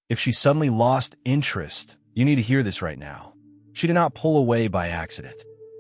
If she suddenly lost interest, you need to hear this right now. She did not pull away by accident.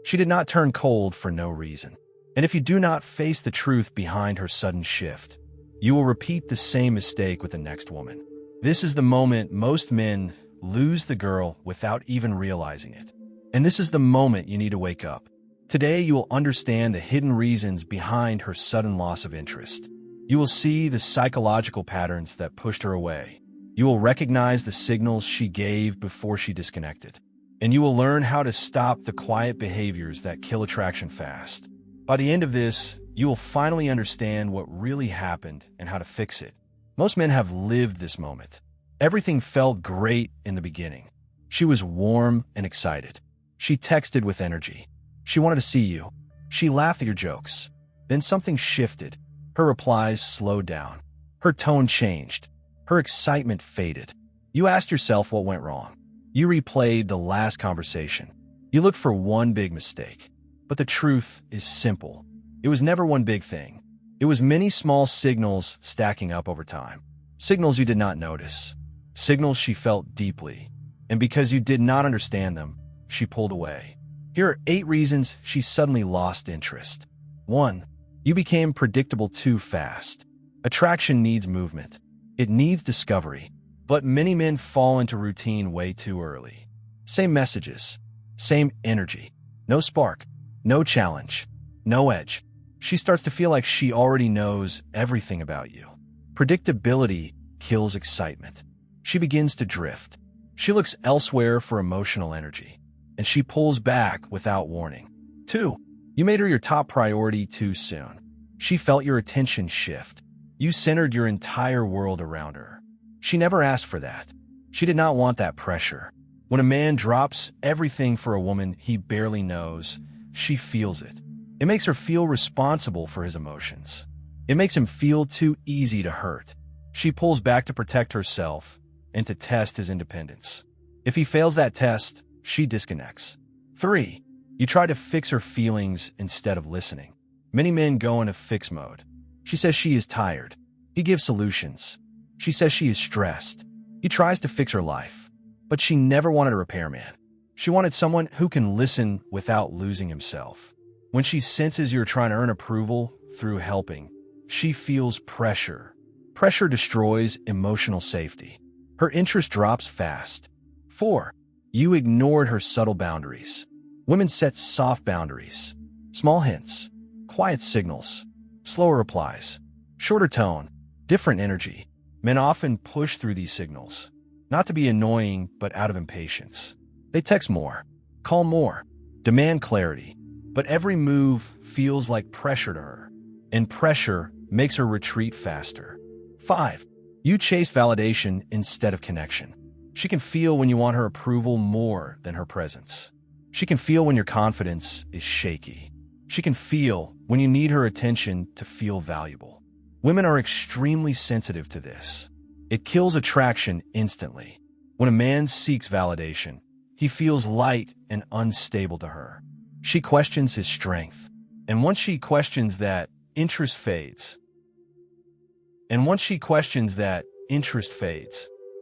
She did not turn cold for no reason. And if you do not face the truth behind her sudden shift, you will repeat the same mistake with the next woman. This is the moment most men lose the girl without even realizing it. And this is the moment you need to wake up. Today, you will understand the hidden reasons behind her sudden loss of interest. You will see the psychological patterns that pushed her away. You will recognize the signals she gave before she disconnected. And you will learn how to stop the quiet behaviors that kill attraction fast. By the end of this, you will finally understand what really happened and how to fix it. Most men have lived this moment. Everything felt great in the beginning. She was warm and excited. She texted with energy. She wanted to see you. She laughed at your jokes. Then something shifted. Her replies slowed down. Her tone changed. Her excitement faded. You asked yourself what went wrong. You replayed the last conversation. You looked for one big mistake. But the truth is simple. It was never one big thing. It was many small signals stacking up over time. Signals you did not notice. Signals she felt deeply. And because you did not understand them, she pulled away. Here are 8 reasons she suddenly lost interest. 1. You became predictable too fast. Attraction needs movement. It needs discovery. But many men fall into routine way too early. Same messages. Same energy. No spark. No challenge. No edge. She starts to feel like she already knows everything about you. Predictability kills excitement. She begins to drift. She looks elsewhere for emotional energy. And she pulls back without warning. 2. You made her your top priority too soon. She felt your attention shift. You centered your entire world around her. She never asked for that. She did not want that pressure. When a man drops everything for a woman he barely knows, she feels it. It makes her feel responsible for his emotions. It makes him feel too easy to hurt. She pulls back to protect herself and to test his independence. If he fails that test, she disconnects. 3. You try to fix her feelings instead of listening. Many men go into fix mode. She says she is tired. He gives solutions. She says she is stressed. He tries to fix her life. But she never wanted a repairman. She wanted someone who can listen without losing himself. When she senses you're trying to earn approval through helping, she feels pressure. Pressure destroys emotional safety. Her interest drops fast. 4. You ignored her subtle boundaries. Women set soft boundaries. Small hints. Quiet signals. Slower replies. Shorter tone. Different energy. Men often push through these signals. Not to be annoying, but out of impatience. They text more. Call more. Demand clarity. But every move feels like pressure to her. And pressure makes her retreat faster. 5. You chase validation instead of connection. She can feel when you want her approval more than her presence. She can feel when your confidence is shaky. She can feel when you need her attention to feel valuable. Women are extremely sensitive to this. It kills attraction instantly. When a man seeks validation, he feels light and unstable to her. She questions his strength. And once she questions that, interest fades.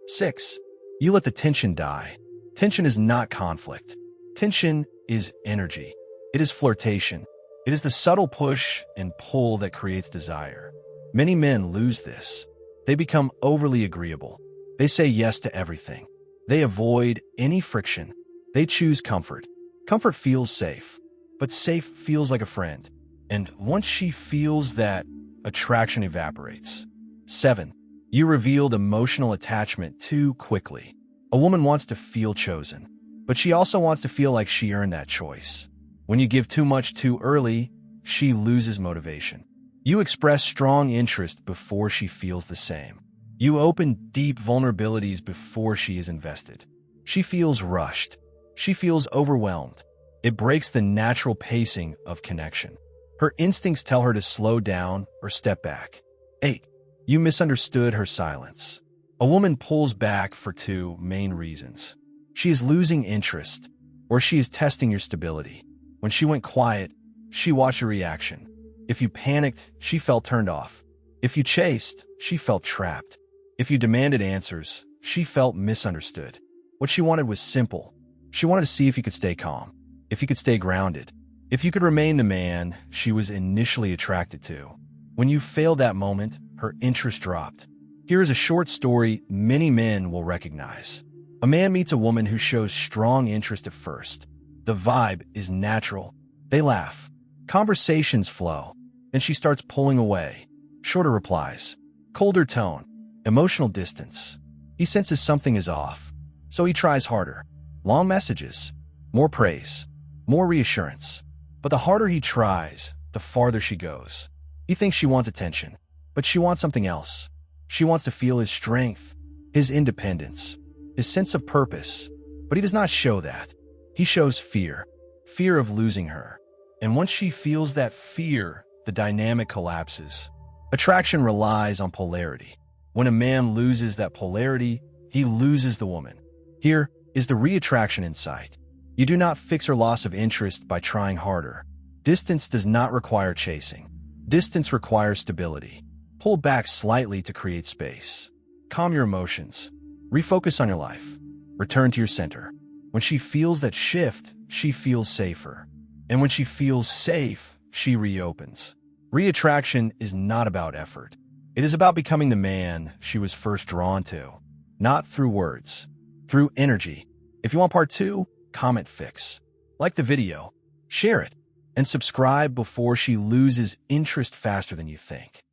6. You let the tension die. Tension is not conflict. Tension is energy. It is flirtation. It is the subtle push and pull that creates desire. Many men lose this. They become overly agreeable. They say yes to everything. They avoid any friction. They choose comfort. Comfort feels safe, but safe feels like a friend. And once she feels that, attraction evaporates. 7. You revealed emotional attachment too quickly. A woman wants to feel chosen, but she also wants to feel like she earned that choice. When you give too much too early, she loses motivation. You express strong interest before she feels the same. You open deep vulnerabilities before she is invested. She feels rushed. She feels overwhelmed. It breaks the natural pacing of connection. Her instincts tell her to slow down or step back. 8. You misunderstood her silence. A woman pulls back for 2 main reasons. She is losing interest, or she is testing your stability. When she went quiet, she watched your reaction. If you panicked, she felt turned off. If you chased, she felt trapped. If you demanded answers, She felt misunderstood. What she wanted was simple. She wanted to see if he could stay calm, if he could stay grounded, if you could remain the man she was initially attracted to. When you failed that moment, her interest dropped. Here is a short story many men will recognize. A man meets a woman who shows strong interest at first. The vibe is natural. They laugh. Conversations flow. Then she starts pulling away. Shorter replies. Colder tone. Emotional distance. He senses something is off, so he tries harder. Long messages. More praise. More reassurance. But the harder he tries, the farther she goes. He thinks she wants attention, but she wants something else. She wants to feel his strength, his independence, his sense of purpose. But he does not show that. He shows fear. Fear of losing her. And once she feels that fear, the dynamic collapses. Attraction relies on polarity. When a man loses that polarity, he loses the woman. Here is the reattraction insight. You do not fix her loss of interest by trying harder. Distance does not require chasing. Distance requires stability. Pull back slightly to create space. Calm your emotions. Refocus on your life. Return to your center. When she feels that shift, she feels safer. And when she feels safe, she reopens. Reattraction is not about effort. It is about becoming the man she was first drawn to. Not through words, through energy. If you want part 2, comment fix. Like the video, share it, and subscribe before she loses interest faster than you think.